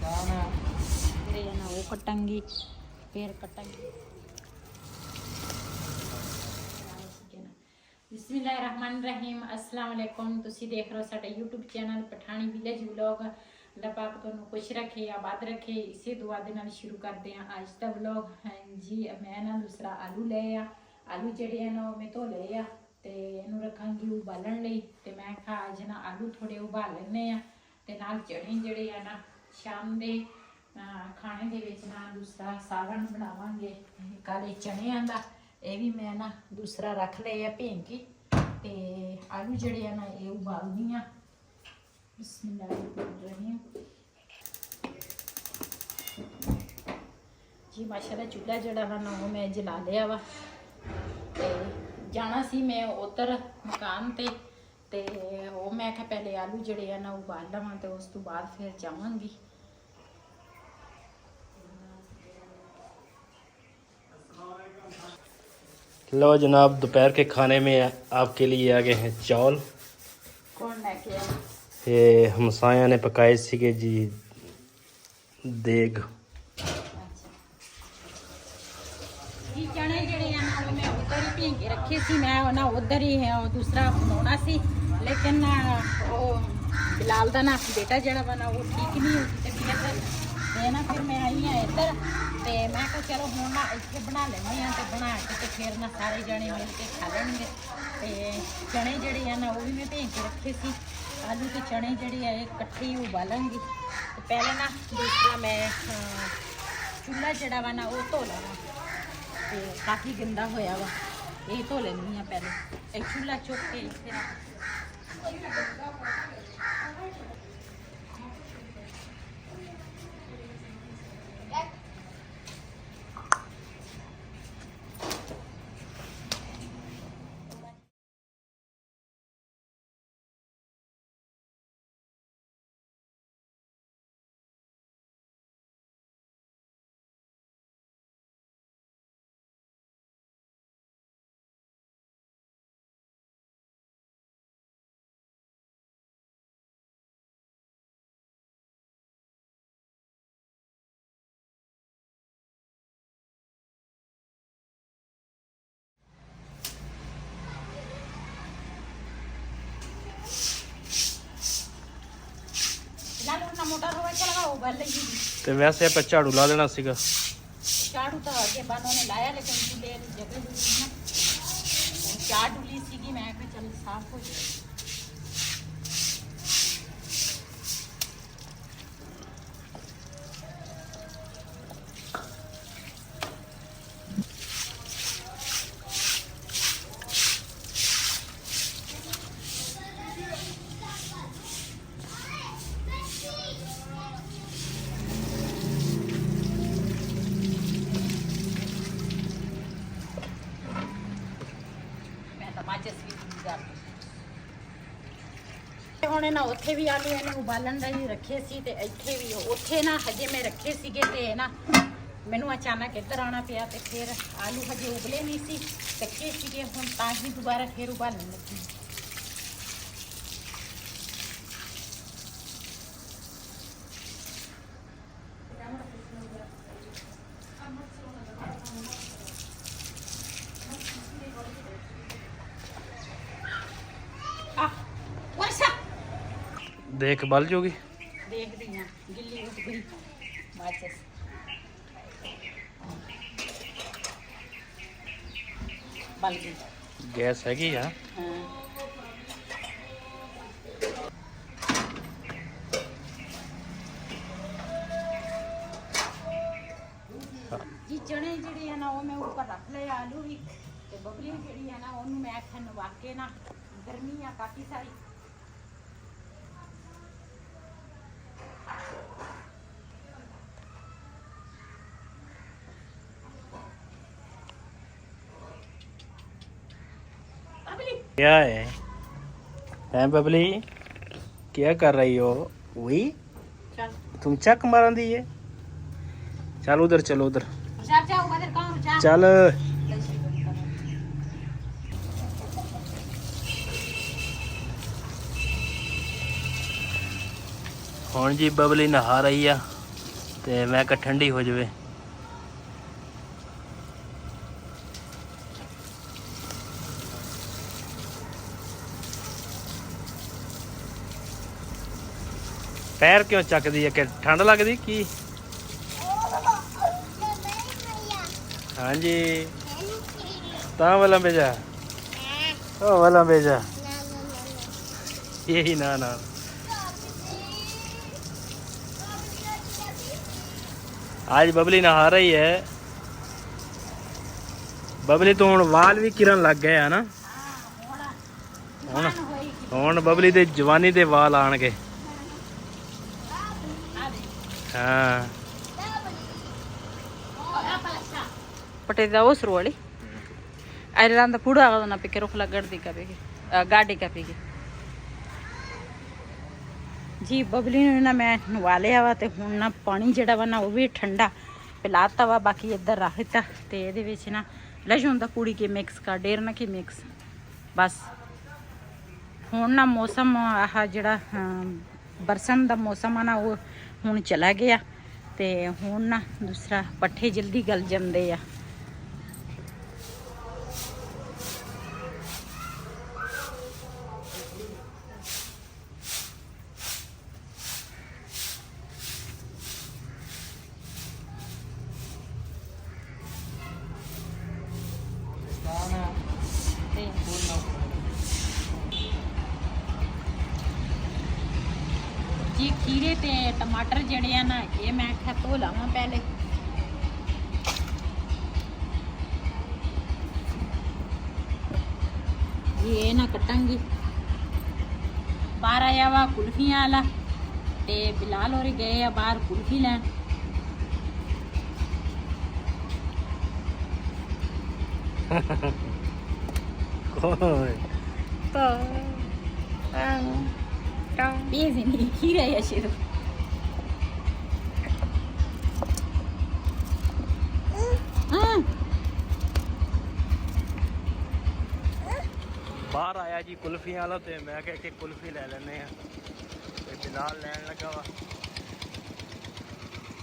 फिर ना वो कटांगी फिर कटांगी। बिस्मिल्लाहिर्रहमानिर्रहीम अस्सलाम वालेकुम। तुसी देख रहे हो साडा YouTube channel Pathani village vlog. Allah पाक तुहानू खुश रखे आबाद रखे, इसे दुआ दे नाल शुरू करते हैं आज का व्लॉग। हाँ जी, मैं ना दूसरा आलू ले आ, आलू जेडे है ना मैं धो ले आ ते इनू रखांगी उबालन लई। ते मैं कहा अज ना आलू थोड़े उबाल लेने आ ते नाल चने जेडे है ना शाम दे खाने दे विच ना दूसरा सालन बनावांगे काले चने दा। ये भी मैं ना दूसरा रख लिया भेंकी ते आलू जड़े है ना ये उबालनी आ। बिस्मिल्लाहिर्रहमानिर्रहीम जी। माशाल्लाह चूल्हा जड़ा वा ना वो मैं जला लिया वा ते जाना सी मैं उधर मकान ते वो मैं क्या पहले आलू जड़े है ना उबाल लवां ते उस तो बाद फिर जावांगी। लो जनाब, दोपहर के खाने में आपके लिए आ गए हैं चावल। कौन लेके आया? ये हमसाया ने पकाए सीगे जी देग। जी चने जड़े हैं ना मैं उधर ही भें के रखे सी, मैं ना उधर ही है दूसरा बनाना सी, लेकिन वो बिलाल दा ना बेटा जड़ा बना वो ठीक नहीं होती तबीयत ते ना फिर मैं आई हाँ इधर ते मैं कहा चलो हुण ना इत्थे बना लेंगे हैं ते बना के ते फिर ना सारे जने मिल के खा लेंगे। ते चने जड़े हैं ना वो भी मैं भें के रखे सी। आलू के चने जड़े है इकट्ठे ही उबालेंगे। तो पहले ना दूसरा मैं चूल्हा जड़ा वा ना वो धो लेना ते काफ़ी गंदा होया वा, ये धो लेनी है पहले। एक चूल्हा चुक के फिर मोटर होवे चला उबाल लेगी। ते वैसे आप झाड़ू ला देना सीगा। झाड़ू तो आगे बानों ने लाया लेकिन चूल्हे जगह ना चार डुली सीगी, मैं चल साफ हो जाए। ਹੁਣ ਨਾ ਉੱਥੇ ਵੀ ਆਲੂ ਇਹਨੇ ਉਬਾਲਣ ਲਈ ਰੱਖੇ ਸੀ ਤੇ ਇੱਥੇ ਵੀ ਉੱਥੇ ਨਾ ਹਜੇ ਮੈਂ ਰੱਖੇ ਸੀਗੇ ਤੇ ਨਾ ਮੈਨੂੰ ਅਚਾਨਕ ਇੱਧਰ ਆਉਣਾ ਪਿਆ ਤੇ ਫਿਰ ਆਲੂ ਹਜੇ ਉਬਲੇ ਨਹੀਂ ਸੀ ਕੱਚੇ ਸੀਗੇ, ਹੁਣ ਤਾਂ ਹੀ ਦੁਬਾਰਾ ਫਿਰ ਉਬਾਲਣ ਲੱਗੀ। देख बल जोगी देखती हैं गिल्ली उठ गई माचिस बल गई। गैस हैगी यार। जी चने जी है ना वो मैं ऊपर रख ले आलू भी तो बबली जी है ना उन्होंने मैं आखिर नवा के ना गर्मी है काफ़ी सारी। क्या है बबली, क्या कर रही हो? वही तुम चक मारा दी है। चल उधर, चलो उधर चल। हुण जी बबली नहा रही है ਤੇ ਮੈਂ ਕਿਹਾ ਠੰਡੀ ਹੋ ਜਾਵੇ। ਪੈਰ ਕਿਉਂ ਚੱਕਦੀ ਹੈ ਕਿ ਠੰਡ ਲੱਗਦੀ ਕੀ? ਹਾਂਜੀ ਤਾਂ ਵਾਲਾ ਭੇਜਾ ਉਹ वाला भेजा यही ना ना आज बबली नहा रही है। बबली तो हुण वाल भी किरन लग गए है ना। हुण बबली दे जवानी दे वाल आणगे। हाँ पटेदा उस रोली अरलांदा पूरा आगना पे रुख लगड़ दी कभी गाड़ी का पीगी जी। बबली ने ना मैं नवा लिया वा ते हुण ना पानी जिहड़ा वा ना वो भी ठंडा पिलाता वा। बाकी इधर रख दिता ते इहदे विच ना लहसुन दा कुड़ी के मिक्स कर डेर ना की मिक्स बस। हुण ना मौसम आह जिहड़ा बरसन दा मौसम आ ना वो हुण चला गया ते हुण ना दूसरा पट्ठे जल्दी गल जांदे आ। जी खीरे ते टमाटर जड़े हैं ना ये मैं आख्या धो लावां पहले। ये ना कटांगी। बाहर आया वा कुल्फियां वाला ते बिलाल होरी गए आ बाहर कुल्फी लैन। Busy nih, kira ya Shiru. बाहर आया जी कुल्फी वाला ते मैं कह के कुल्फी ले लेने हैं ते बिलाल लैन लगा वा।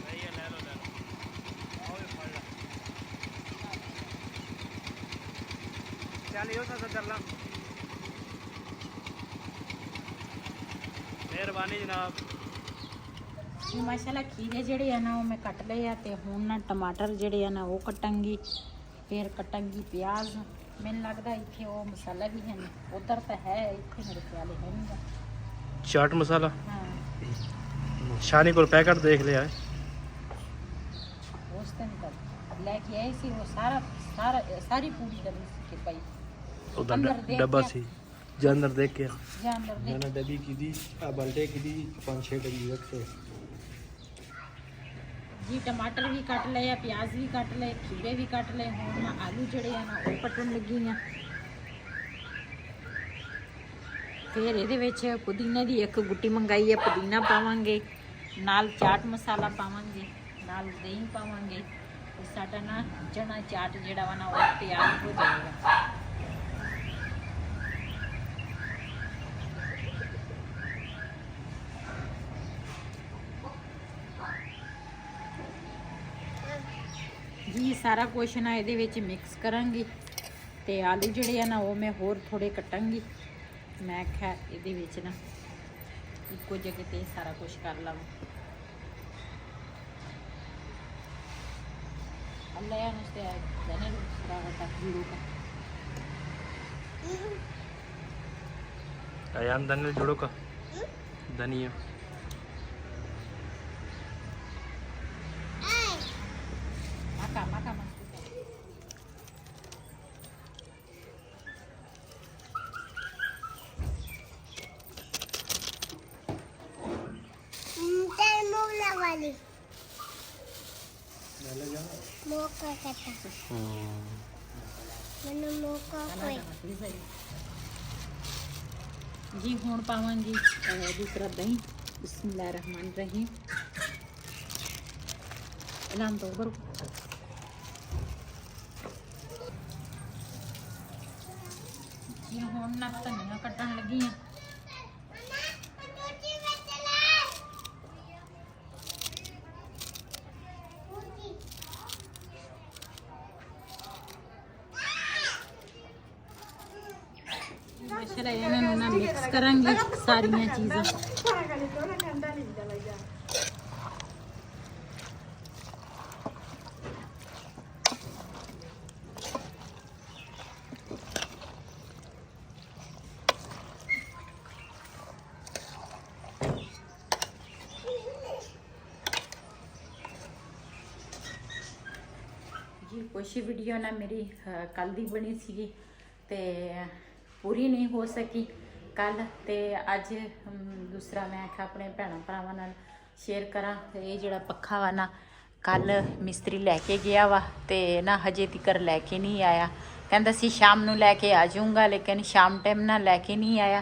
नहीं है ले लो आओ ये फड़ ला चल यो सा कर ला। मेहरबानी जनाब। माशाल्लाह खीरे जड़े है ना वो मैं कट ले आ ते हुण ना टमाटर जड़े है ना वो कटांगी फिर कटांगी प्याज। मैनूं लगदा इत्थे वो मसाला भी है नहीं उधर तो है इत्थे मेरे ख्याल है नहीं। चाट मसाला हाँ शानी को पैकेट देख लिया है उस दिन तक लेके आई सी वो सारा सारा सारी पूरी डब्बी के पाई अंदर देख डब्बा के- सी जानवर देख के जा अंदर देख मैंने डब्बी की दी बल्टे की दी 5-6 डब्बी रखे। जी टमाटर भी कट ले प्याज भी कट ले खीरे भी कट ले हुण मैं आलू जड़े हैं ना वो कटन लगी हाँ। फिर ये पुदीने की एक गुट्टी मंगाई है पुदीना पावांगे नाल चाट मसाला पावांगे नाल दही पावांगे तो साडा ना चना चाट जिहड़ा वा ना वो तैयार हो जाएगा। जी सारा कुछ ना ये मिक्स करांगी ते आलू जड़े है ना वो मैं होर थोड़े कटांगी। मैं आख्या ये ना इको जगह ते सारा कुछ कर लवां। अल्लाह नुस्ते जाने वीडियो का अयान धनिया जोड़ो का धनिया माका माका माका वाली मौका कटा मैंने मौका कोई जी हुण पावांगी दूसरा दही बिस्मिल्लाहिर्रहमानिर्रहीम ऐलान तो करो। जी हुण ना धनिया कटन लगी हैं। ਚਲੋ ਇਹਨਾਂ ਨੂੰ ਨਾ ਮਿਕਸ ਕਰਾਂਗੀ ਸਾਰੀਆਂ ਚੀਜ਼ਾਂ। जी कुछ वीडियो ना मेरी कल दी बनी सी ते पूरी नहीं हो सकी कल, ते अज दूसरा मैं आख्या अपने भैन भरावां नाल शेयर करा। ये जिहड़ा पक्खा वा ना कल मिस्त्री लैके गया वा ते ना हजे तिकर लैके नहीं आया, कहंदा सी शाम नूं लैके आ जाऊंगा, लेकिन शाम टाइम ना लैके नहीं आया।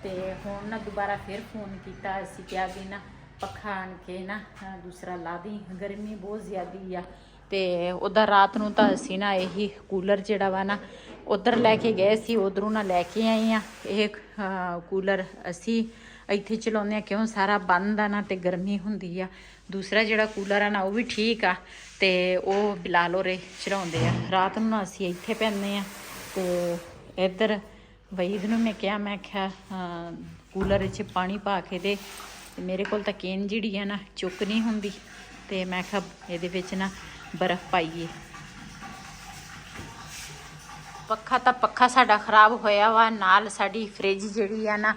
ते हुण ना दोबारा फिर फोन किया, असीं कहा भी ना पक्खा आण के ना दूसरा ला दी, गर्मी बहुत ज़्यादा आ। ते उधर रात नूं तां असीं ना यही कूलर जिहड़ा वा ना उधर लैके गए सी, उधरों ना लैके आए हैं। ये कूलर असीं इत्थे चलाउने क्यों सारा बंद आ ना ते गर्मी हुंदी आ। दूसरा जिहड़ा कूलर आ ना वो भी ठीक आ, ते वो बिलाल होरे चलाउंदे आ। रात नूं असीं इत्थे पैंदे आ। ते इधर वहीद नूं मैं कहा, मैं आख्या कूलर च पानी पा के दे, मेरे कोल तां केन जिहड़ी है ना चुक नहीं हुंदी, ते मैं आख्या इहदे विच ना बर्फ पाइए। पक्खा तो पक्खा साडा खराब होया वा, नाल साडी फ्रिज जिहड़ी आ ना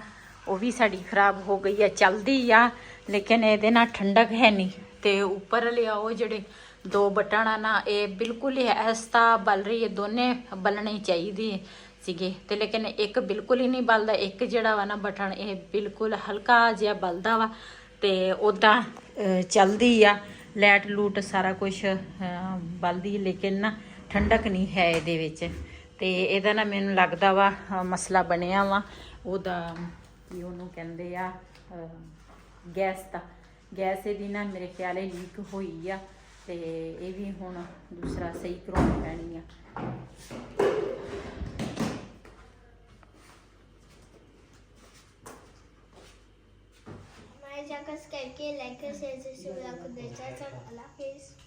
वो भी साडी खराब हो गई है, चलदी आ लेकिन इहदे ना ठंडक है नहीं। ते उपर लिया वो जिहड़े दो बटन आ ना ये बिल्कुल ही ऐसता बल रही है, दोने बलने चाहिए सीगे, ते लेकिन एक बिल्कुल ही नहीं बलदा। एक जिहड़ा वा ना बटन ये बिल्कुल हल्का जिहा बलदा वा, ते उदा चलदी आ, लाइट लूट सारा कुछ बलदी, लेकिन ना ठंडक नहीं है इहदे विच। ते इहदा ना मैनूं लगदा वा मसला बनिया वा ओहदा की उहनूं कहंदे आ गैस दा। गैस इहदी ना मेरे ख्याल लीक होई आ, ते ये भी हुण दूसरा सही करवाउणी पैणी आ। हमारे जाकर करके लाइक शेयर सब्सक्राइब कर देना। अल्लाह हाफिज़।